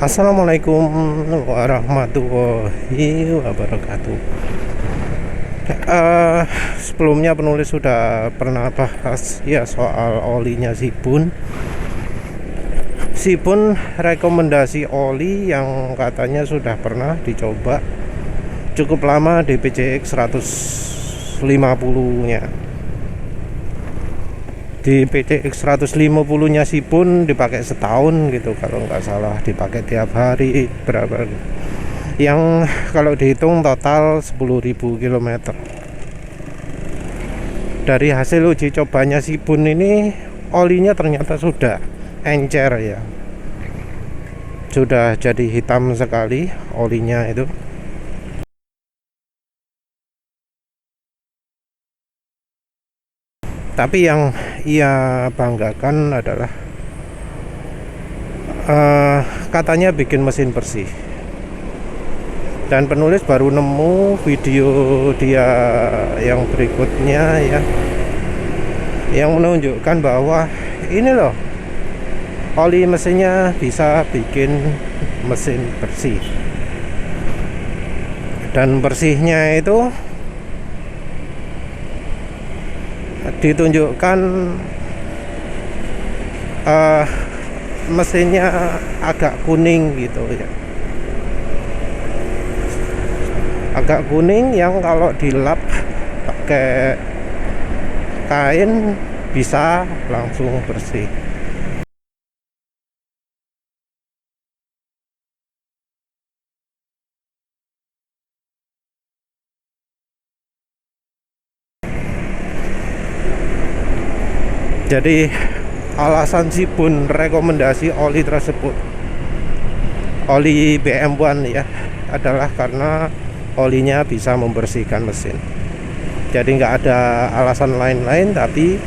Assalamualaikum warahmatullahi wabarakatuh. Eh, Sebelumnya penulis sudah pernah bahas ya soal olinya Sibun. Sibun rekomendasi oli yang katanya sudah pernah dicoba cukup lama di PCX 150-nya. Di PCX 150-nya Sibun dipakai setahun gitu kalau nggak salah, dipakai tiap hari berapa, yang kalau dihitung total 10.000 km. Dari hasil uji cobanya Sibun ini, olinya ternyata sudah encer ya, sudah jadi hitam sekali olinya itu. Tapi yang ia banggakan adalah katanya bikin mesin bersih. Dan penulis baru nemu video dia yang berikutnya ya, yang menunjukkan bahwa ini loh, oli mesinnya bisa bikin mesin bersih. Dan bersihnya itu ditunjukkan mesinnya agak kuning gitu ya, agak kuning yang kalau dilap pakai kain bisa langsung bersih. Jadi alasan Sibun rekomendasi oli tersebut, oli BM1 ya, adalah karena olinya bisa membersihkan mesin. Jadi nggak ada alasan lain-lain, tapi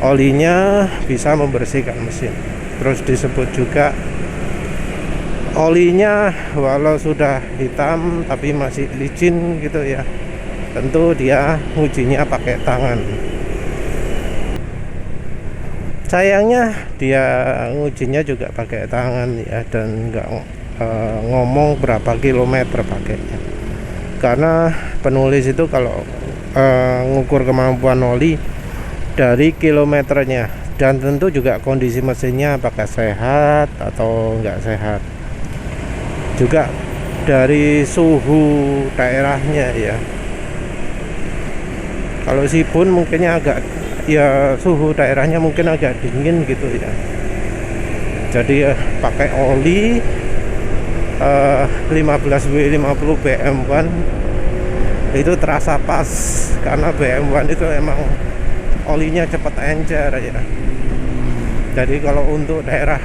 olinya bisa membersihkan mesin. Terus disebut juga olinya walau sudah hitam tapi masih licin gitu ya, tentu dia ngujinya pakai tangan. Sayangnya dia ngujinya juga pakai tangan ya, dan nggak ngomong berapa kilometer pakainya. Karena penulis itu kalau ngukur kemampuan oli dari kilometernya, dan tentu juga kondisi mesinnya apakah sehat atau nggak sehat, juga dari suhu daerahnya ya. Kalau Sibun mungkinnya agak ya, suhu daerahnya mungkin agak dingin gitu ya. Jadi pakai oli 15W50 BM1 itu terasa pas, karena BM1 itu emang olinya cepat encer ya. Jadi kalau untuk daerah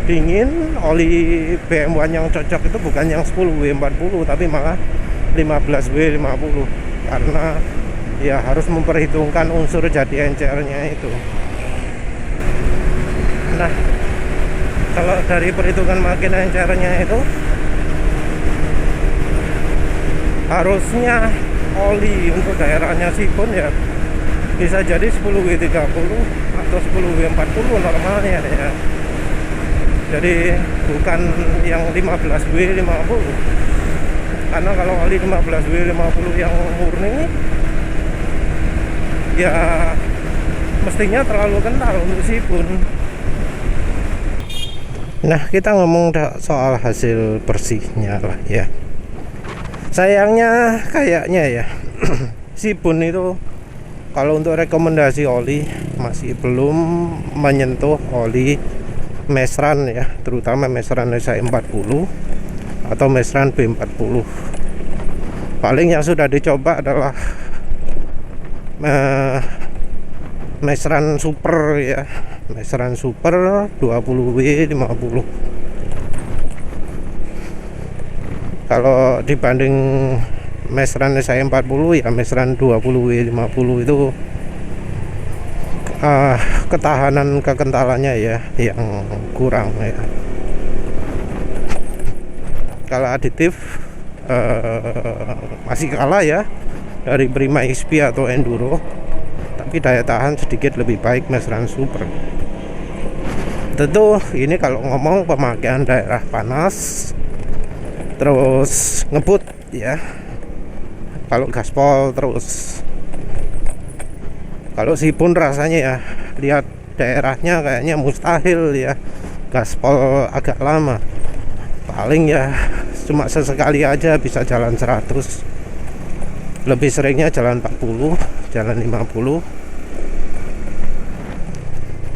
dingin, oli BM1 yang cocok itu bukan yang 10W40 tapi malah 15W50, karena ya harus memperhitungkan unsur jadi encernya itu. Nah, kalau dari perhitungan makin encernya itu, harusnya oli untuk daerahnya Sibun ya bisa jadi 10W30 atau 10W40 normalnya ya. Jadi bukan yang 15W50, karena kalau oli 15W50 yang murni ya mestinya terlalu kental untuk Sibun. Nah, kita ngomong soal hasil bersihnya lah ya. Sayangnya kayaknya ya Sibun itu kalau untuk rekomendasi oli masih belum menyentuh oli Mesran ya, terutama Mesran SA40 atau Mesran B40. Paling yang sudah dicoba adalah Mesran Super ya, Mesran Super 20W50. Kalau dibanding Mesran SA40 ya, Mesran 20W50 itu ketahanan kekentalannya ya yang kurang ya. Kalau aditif masih kalah ya dari Prima XP atau Enduro, tapi daya tahan sedikit lebih baik Mesran Super. Tentu ini kalau ngomong pemakaian daerah panas terus ngebut ya. Kalau gaspol terus, kalau sipun rasanya ya lihat daerahnya kayaknya mustahil ya gaspol agak lama. Paling ya cuma sesekali aja bisa jalan 100, lebih seringnya jalan 40, jalan 50.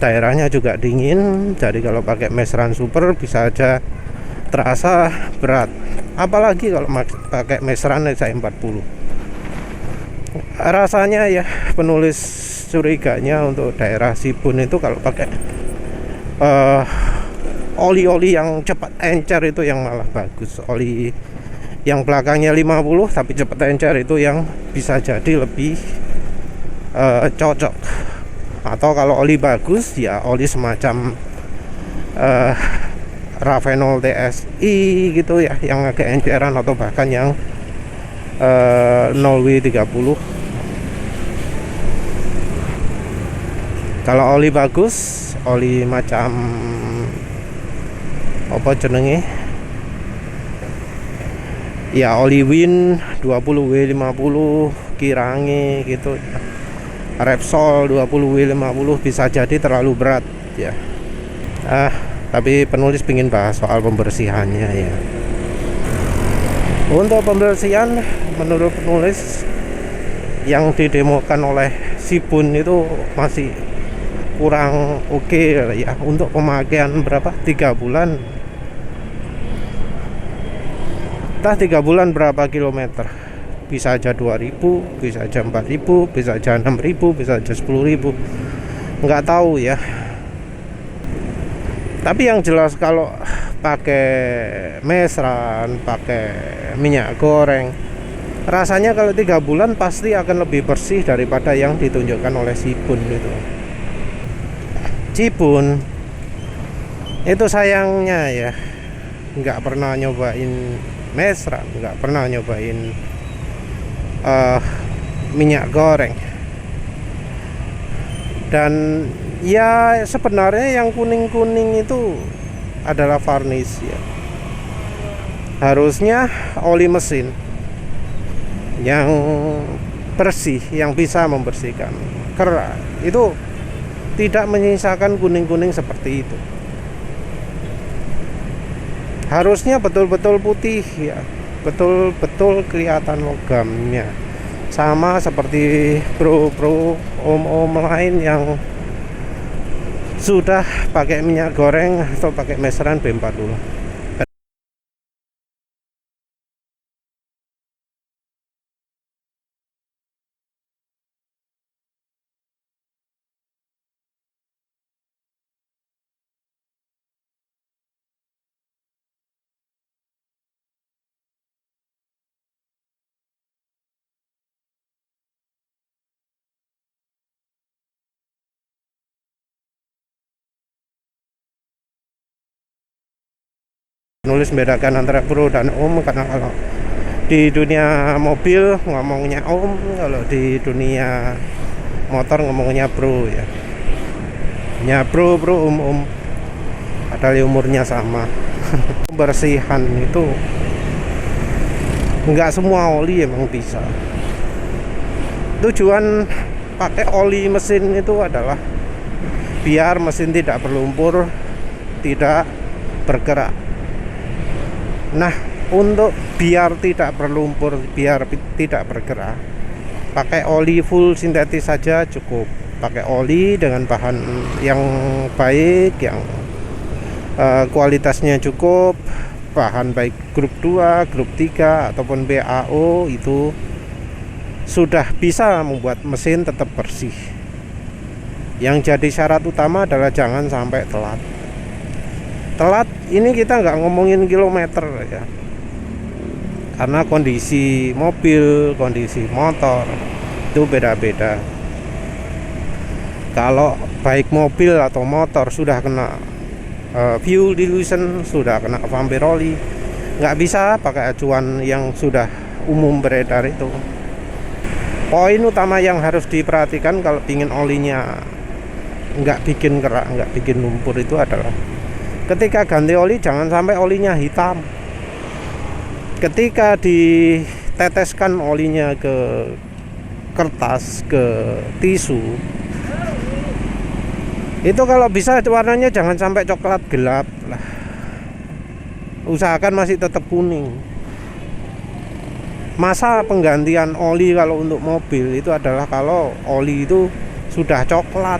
Daerahnya juga dingin, jadi kalau pakai Mesran Super bisa aja terasa berat, apalagi kalau pakai Mesran SI40. Rasanya ya penulis curiganya untuk daerah Sipun itu kalau pakai oli-oli yang cepat encer itu yang malah bagus. Oli yang belakangnya 50 tapi cepat encer itu yang bisa jadi lebih cocok. Atau kalau oli bagus ya oli semacam Ravenol TSI gitu ya, yang agak enceran, atau bahkan yang 0W30. Kalau oli bagus, oli macam apa jenenge ya, oli Win 20W50 Kirangi gitu, Repsol 20W50 bisa jadi terlalu berat ya. Tapi penulis ingin bahas soal pembersihannya ya. Untuk pembersihan menurut penulis yang didemokan oleh Sipun itu masih kurang oke ya. Untuk pemakaian berapa? 3 bulan. Entah 3 bulan berapa kilometer. Bisa aja 2000, bisa aja 4000, bisa aja 6000, bisa aja 10000. Nggak tahu ya. Tapi yang jelas kalau pakai Mesran, pakai minyak goreng, rasanya kalau 3 bulan pasti akan lebih bersih daripada yang ditunjukkan oleh Sipun itu. Sipun itu sayangnya ya nggak pernah nyobain Mesran, nggak pernah nyobain minyak goreng. Dan ya sebenarnya yang kuning-kuning itu adalah varnish ya. Harusnya oli mesin yang bersih, yang bisa membersihkan kerak itu tidak menyisakan kuning-kuning seperti itu. Harusnya betul-betul putih ya, betul-betul kelihatan logamnya, sama seperti bro-bro, om-om lain yang sudah pakai minyak goreng atau pakai Mesran B40. Nulis membedakan antara pro dan om, karena kalau di dunia mobil ngomongnya om, kalau di dunia motor ngomongnya pro ya. Ya bro om, padahal umurnya sama. Pembersihan itu nggak semua oli emang bisa. Tujuan pakai oli mesin itu adalah biar mesin tidak berlumpur, tidak bergerak. Nah, untuk biar tidak berlumpur, biar tidak bergerak, pakai oli full sintetis saja cukup. Pakai oli dengan bahan yang baik, yang kualitasnya cukup, bahan baik grup 2, grup 3 ataupun BAO, itu sudah bisa membuat mesin tetap bersih. Yang jadi syarat utama adalah jangan sampai telat. Telat ini kita nggak ngomongin kilometer ya, karena kondisi mobil, kondisi motor itu beda-beda. Kalau baik mobil atau motor sudah kena fuel dilution, sudah kena vampiroli, nggak bisa pakai acuan yang sudah umum beredar itu. Poin utama yang harus diperhatikan kalau ingin olinya nggak bikin kerak, nggak bikin lumpur itu adalah ketika ganti oli jangan sampai olinya hitam. Ketika diteteskan olinya ke kertas, ke tisu, itu kalau bisa warnanya jangan sampai coklat gelap lah, usahakan masih tetap kuning. Masa penggantian oli kalau untuk mobil itu adalah kalau oli itu sudah coklat.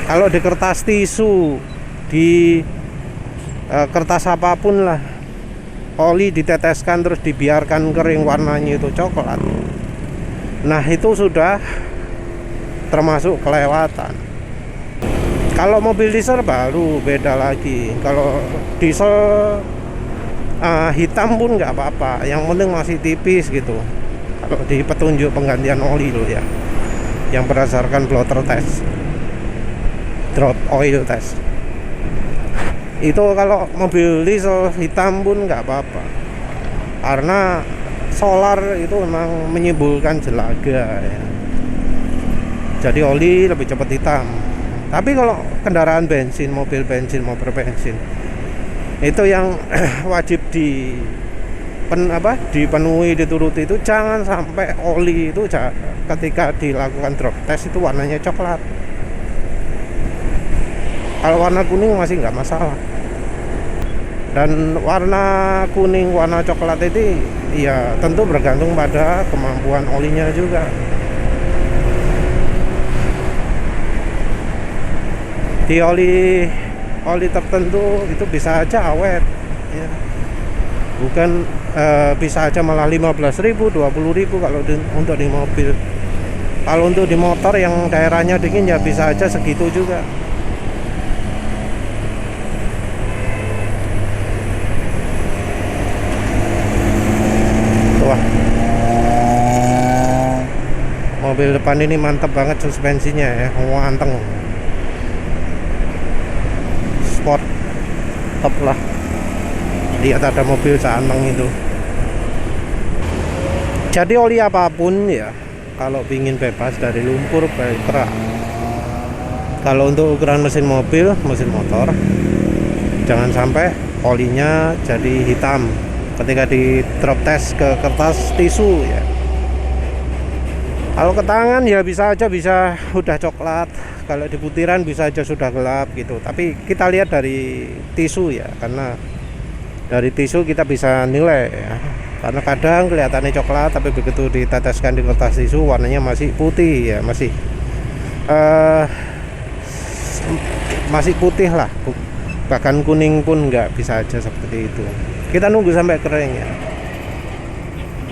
Kalau di kertas tisu, di kertas apapun lah, oli diteteskan terus dibiarkan kering, warnanya itu coklat, nah itu sudah termasuk kelewatan. Kalau mobil diesel baru beda lagi. Kalau diesel hitam pun nggak apa-apa, yang penting masih tipis gitu. Kalau di petunjuk penggantian oli loh ya, yang berdasarkan blotter test, drop oil test, itu kalau mobil diesel hitam pun nggak apa-apa, karena solar itu memang menimbulkan jelaga ya. Jadi oli lebih cepat hitam. Tapi kalau kendaraan bensin, mobil bensin, motor bensin, itu yang wajib dipenuhi, dituruti itu jangan sampai oli itu ketika dilakukan drop test itu warnanya coklat. Kalau warna kuning masih nggak masalah. Dan warna kuning, warna coklat itu ya tentu bergantung pada kemampuan olinya juga. Di oli tertentu itu bisa aja awet ya. Bukan bisa aja malah 15.000, 20.000 kalau untuk di mobil. Kalau untuk di motor yang daerahnya dingin ya bisa aja segitu juga. Wah, mobil depan ini mantap banget suspensinya ya, anteng, sport, top lah. Lihat ada mobil seanteng itu. Jadi oli apapun ya, kalau ingin bebas dari lumpur, kerak, kalau untuk ukuran mesin mobil, mesin motor, jangan sampai olinya jadi hitam ketika di drop test ke kertas tisu ya. Kalau ke tangan ya bisa aja udah coklat, kalau di butiran bisa aja sudah gelap gitu. Tapi kita lihat dari tisu ya, karena dari tisu kita bisa nilai ya. Karena kadang kelihatannya coklat tapi begitu diteteskan di kertas tisu warnanya masih putih ya, masih putih lah, bahkan kuning pun nggak, bisa aja seperti itu. Kita nunggu sampai kering ya.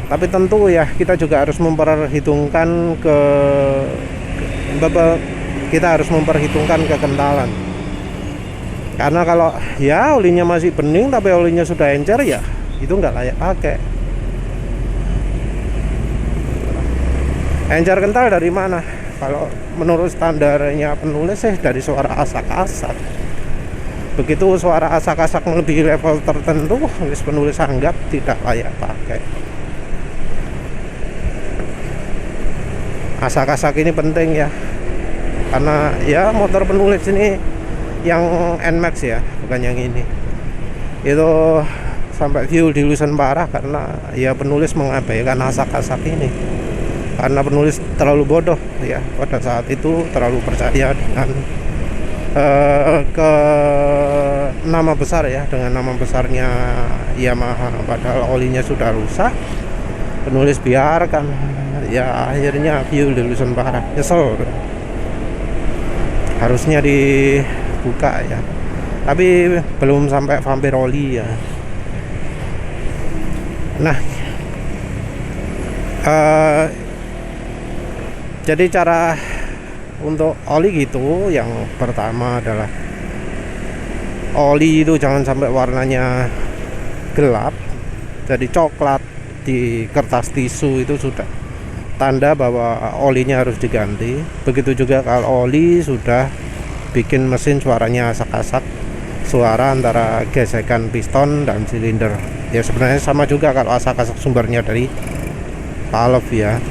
Tapi tentu ya kita juga harus memperhitungkan kita harus memperhitungkan kekentalan. Karena kalau ya olinya masih bening tapi olinya sudah encer ya itu nggak layak pakai. Encer kental dari mana? Kalau menurut standarnya penulis dari suara asak-asak. Begitu suara asak-asak melebihi level tertentu, penulis anggap tidak layak pakai. Asak-asak ini penting ya, karena ya motor penulis ini yang NMAX ya, bukan yang ini, itu sampai fuel dilution parah karena ya penulis mengabaikan asak-asak ini. Karena penulis terlalu bodoh ya pada saat itu, terlalu percaya dengan ke nama besar ya, dengan nama besarnya Yamaha, padahal olinya sudah rusak. Penulis biarkan ya, akhirnya fuel dilution parah, nyesel. Harusnya dibuka ya, tapi belum sampai vampir oli ya. Nah, jadi cara untuk oli gitu, yang pertama adalah oli itu jangan sampai warnanya gelap, jadi coklat di kertas tisu itu sudah tanda bahwa olinya harus diganti. Begitu juga kalau oli sudah bikin mesin suaranya asak-asak, suara antara gesekan piston dan silinder. Ya sebenarnya sama juga kalau asak-asak sumbernya dari valve ya.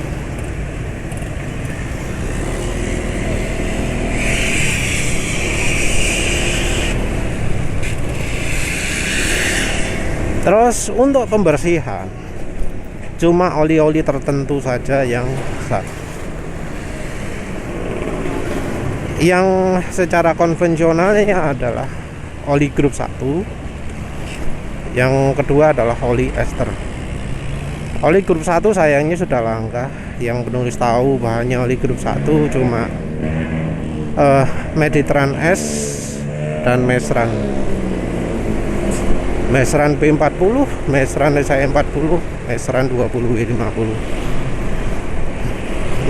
Terus untuk pembersihan cuma oli-oli tertentu saja yang sah. Yang secara konvensionalnya adalah oli grup 1. Yang kedua adalah oli ester. Oli grup 1 sayangnya sudah langka. Yang penulis tahu bahannya oli grup 1 cuma Meditran S dan Mesran. Mesran P40, Mesran SI40, Mesran 20W50.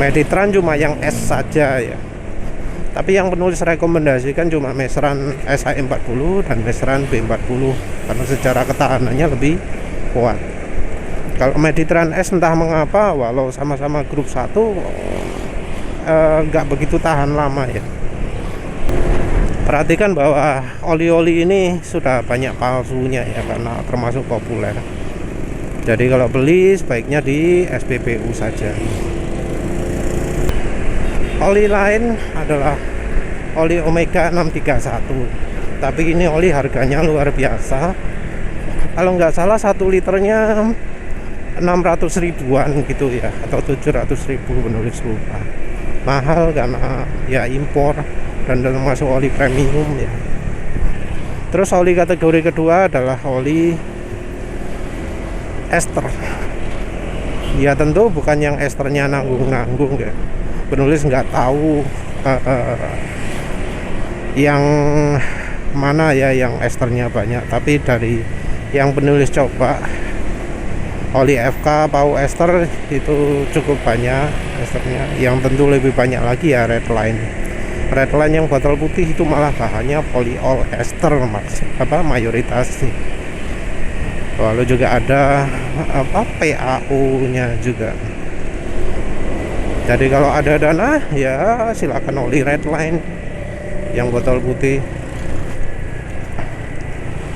Meditran cuma yang S saja ya. Tapi yang penulis rekomendasikan cuma Mesran SI40 dan Mesran B40 karena secara ketahanannya lebih kuat. Kalau Meditran S entah mengapa walau sama-sama grup 1 nggak begitu tahan lama ya. Perhatikan bahwa oli-oli ini sudah banyak palsunya ya karena termasuk populer. Jadi kalau beli sebaiknya di SPBU saja. Oli lain adalah oli Omega 631. Tapi ini oli harganya luar biasa. Kalau nggak salah 1 liternya 600 ribuan gitu ya, atau 700 ribu penulis lupa. Mahal karena ya impor dan termasuk oli premium ya. Terus oli kategori kedua adalah oli ester. Ya tentu bukan yang esternya nanggung-nanggung ya. Penulis nggak tahu yang mana ya yang esternya banyak, tapi dari yang penulis coba oli FK Pau ester itu cukup banyak esternya. Yang tentu lebih banyak lagi ya Redline. Redline yang botol putih itu malah bahannya polyol ester mayoritas sih. Lalu juga ada PAO nya juga. Jadi kalau ada dana ya silakan oli Redline yang botol putih.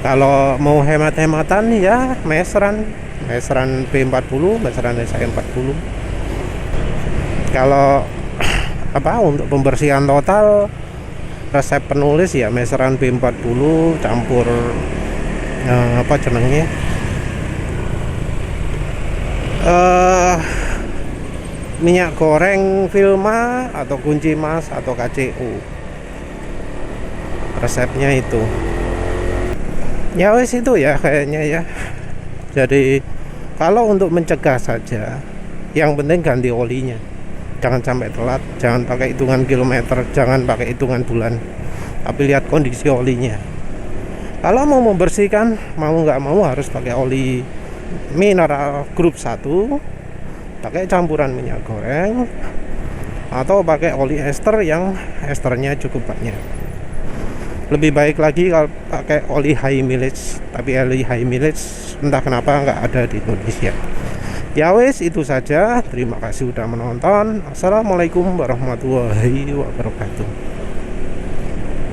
Kalau mau hemat-hematan ya Mesran P40, Mesran SI40. Kalau untuk pembersihan total resep penulis ya Mesran P40 campur minyak goreng Vilma atau kunci mas atau KCU. Resepnya itu ya wes itu ya kayaknya ya. Jadi kalau untuk mencegah saja yang penting ganti olinya. Jangan sampai telat, jangan pakai hitungan kilometer, jangan pakai hitungan bulan, tapi lihat kondisi olinya. Kalau mau membersihkan, mau nggak mau harus pakai oli mineral grup 1, pakai campuran minyak goreng, atau pakai oli ester yang esternya cukup banyak. Lebih baik lagi kalau pakai oli high mileage, tapi oli high mileage entah kenapa nggak ada di Indonesia. Ya wes itu saja. Terima kasih sudah menonton. Assalamualaikum warahmatullahi wabarakatuh.